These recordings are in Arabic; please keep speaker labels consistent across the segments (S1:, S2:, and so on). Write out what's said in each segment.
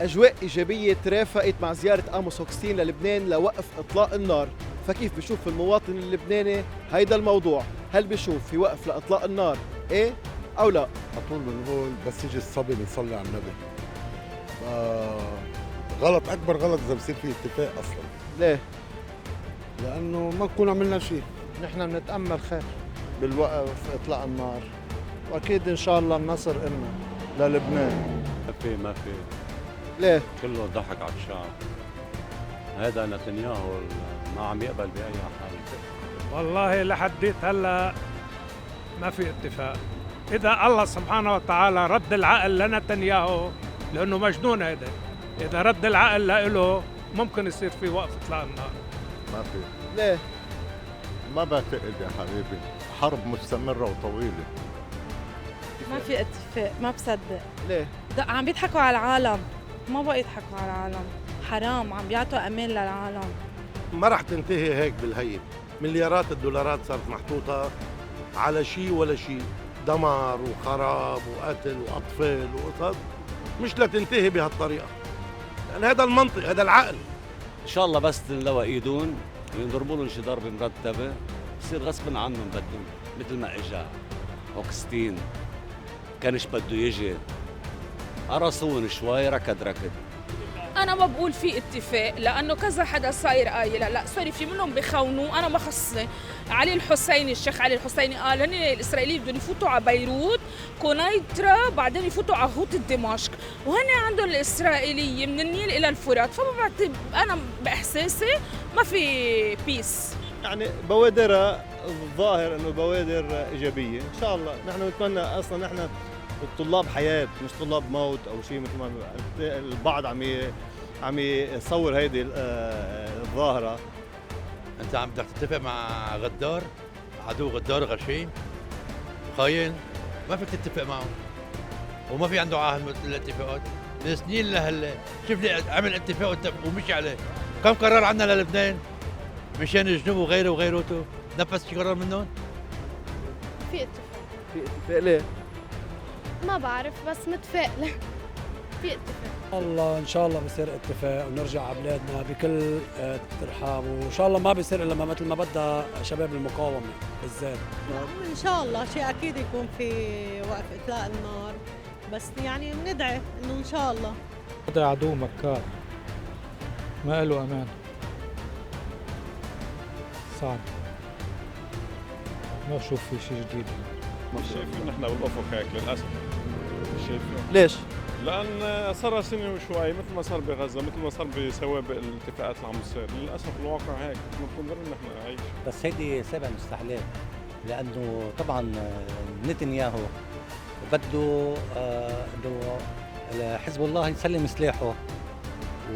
S1: أجواء إيجابية ترافقت مع زيارة آموس هوكستين للبنان لوقف إطلاق النار، فكيف بشوف المواطن اللبناني هيدا الموضوع؟ هل بشوف في وقف لإطلاق النار إيه أو لا؟
S2: على طول بنقول بس يجي الصبي بنصلي على النبي. غلط، أكبر غلط إذا بصير في اتفاق أصلا.
S1: ليه؟
S2: لأنه ما نكون عملنا شيء.
S3: نحن بنتأمل خير بالوقف إطلاق النار، وأكيد إن شاء الله النصر إلنا للبنان.
S4: ما في
S1: ليه؟
S4: كله ضحك على الشعب. هذا نتنياهو ما عم يقبل بأي حال.
S5: والله لحديت هلا ما في اتفاق. إذا الله سبحانه وتعالى رد العقل لنتنياهو لأنه مجنون هذا، إذا رد العقل له ممكن يصير في وقف إطلاق النار.
S2: ما في.
S1: ليه؟
S2: ما بعتقد يا حبيبي، حرب مستمرة وطويلة.
S6: ما في اتفاق، ما بصدق.
S1: ليه؟
S6: عم بيضحكوا على العالم، ما بقى يضحكوا على العالم، حرام، عم بيعطوا امان للعالم.
S7: ما راح تنتهي هيك بالهين. مليارات الدولارات صارت محطوطة على شيء ولا شيء، دمار وخراب وقتل وأطفال وقصص، مش لتنتهي بهالطريقة. يعني هذا المنطق، هذا العقل.
S4: إن شاء الله بس تنلوى إيدون ويضربوا لهم شي ضربة مرتبة، بصير غصبا عنهم بدهم مثل ما إجا هوكستين كانش بده يجي، قرصون شوي ركض.
S8: أنا ما بقول في اتفاق لأنه كذا حدا صاير قايل لا سوري في منهم بخونوا. أنا ما خصني. علي الحسيني، الشيخ علي الحسيني قال هن الإسرائيليين بدهم يفوتوا على بيروت كونيترا بعدين يفوتوا على هوت دمشق، وهن عندهم الإسرائيليين من النيل إلى الفرات، فما بعتقد أنا بإحساسي ما في بيس.
S3: يعني بوادر الظاهر إنه بوادر إيجابية إن شاء الله. نحن نتمنى أصلا نحن الطلاب حياة مش طلاب موت أو شيء مثل ما البعض عم يصور هيدي الظاهرة.
S9: أنت عم بدك تتفق مع غدار، عدو غدار غشيم خاين، ما فيك تتفق معه وما في عنده عهد مثل الاتفاقات. من سنين لهلا شوف لي عمل اتفاق ومشي عليه. كم قرار عندنا للبنان مشان الجنوب وغيره وغيرته نفذ شي قرار منهم؟
S10: في اتفاق.
S1: في اتفاق ليه؟
S10: ما بعرف بس متفائلة. في اتفاق.
S11: الله ان شاء الله بصير اتفاق ونرجع على بلادنا بكل ترحاب، وان شاء الله ما بيصير الا مثل ما بدها شباب المقاومه بالذات.
S12: ان شاء الله شيء اكيد يكون في وقف اطلاق النار، بس يعني بندعي انه ان شاء الله.
S5: هذا عدو مكار ما له امان، صعب ما بشوف في شيء جديد.
S13: مش شايفين نحن بالافق هيك للاسف، مش شايفين.
S1: ليش؟
S13: لان صار سنه وشوي مثل ما صار بغزه، مثل ما صار بسوابق الاتفاقات اللي عم تصير، للاسف الواقع هيك، ما بنقدر نحن نعيش.
S14: بس هيدي سابع مستحيلات، لانه طبعا نتنياهو بده انه حزب الله يسلم سلاحه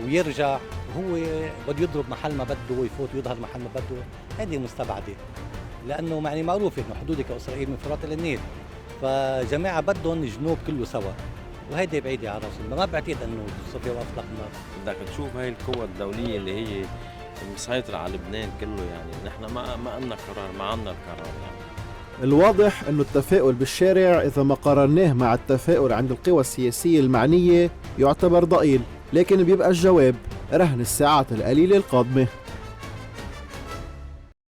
S14: ويرجع، وهو بده يضرب محل ما بده ويفوت ويظهر محل ما بده. هذه مستبعده، لانه يعني معروف انه حدودك كاسرائيل من فرات للنيل، فجماعه بدهم الجنوب كله سوا، وهيدي بعيده على راسهم. ما بعتقد انه صفي واطلق النار.
S15: بدك تشوف هاي القوى الدوليه اللي هي مسيطره على لبنان كله، يعني نحن ما لنا قرار، ما عندنا القرار يعني.
S1: الواضح انه التفاؤل بالشارع اذا ما قارناه مع التفاؤل عند القوى السياسيه المعنيه يعتبر ضئيل، لكن بيبقى الجواب رهن الساعات القليله القادمه.